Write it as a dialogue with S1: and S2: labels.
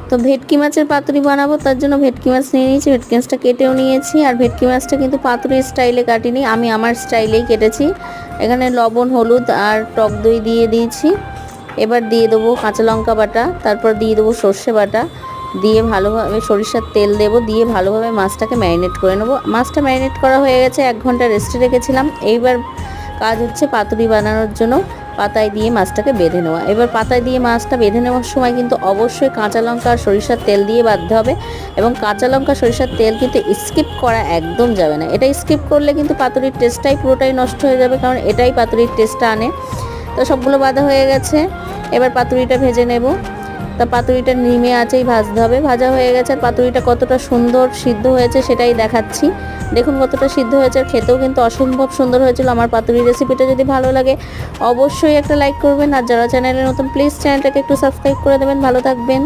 S1: তো ভেটকি মাছের পাতুরি বানাবো, তার জন্য ভেটকি মাছ নিয়ে নিয়েছি, ভেটকি মাছটা কেটেও নিয়েছি। আর ভেটকি মাছটা কিন্তু পাতুরি স্টাইলে কাটিনি, আমি আমার স্টাইলেই কেটেছি। এখানে লবণ, হলুদ আর টক দই দিয়ে দিয়েছি। এবার দিয়ে দেবো কাঁচা লঙ্কা বাটা, তারপর দিয়ে দেবো সর্ষে বাটা, দিয়ে ভালোভাবে সরিষার তেল দেবো, দিয়ে ভালোভাবে মাছটাকে ম্যারিনেট করে নেবো। মাছটা ম্যারিনেট করা হয়ে গেছে, 1 ঘন্টা রেস্টে রেখেছিলাম। এইবার কাজ হচ্ছে পাতুরি বানানোর জন্য পাতায় দিয়ে মাছটাকে বেঁধে নেওয়া। এবার পাতায় দিয়ে মাছটা বেঁধে নেওয়ার সময় কিন্তু অবশ্যই কাঁচা লঙ্কা আর সরিষার তেল দিয়ে বাঁধতে হবে, এবং কাঁচা লঙ্কা সরিষার তেল কিন্তু স্কিপ করা একদম যাবে না। এটা স্কিপ করলে কিন্তু পাতুরির টেস্টটাই পুরোটাই নষ্ট হয়ে যাবে, কারণ এটাই পাতুরির টেস্টটা আনে। তো সবগুলো বাঁধা হয়ে গেছে, এবার পাতুরিটা ভেজে নেব। তা পাতুরিটা নিমে আছেই ভাজতে হবে। ভাজা হয়ে গেছে, আর পাতুরিটা কতটা সুন্দর সিদ্ধ হয়েছে সেটাই দেখাচ্ছি। দেখুন কতটা সিদ্ধ হয়েছে, আর খেতেও কিন্তু অসম্ভব সুন্দর হয়েছিল। আমার পাতুরি রেসিপিটা যদি ভালো লাগে অবশ্যই একটা লাইক করবেন, আর যারা চ্যানেলে নতুন প্লিজ চ্যানেলটাকে একটু সাবস্ক্রাইব করে দেবেন। ভালো থাকবেন।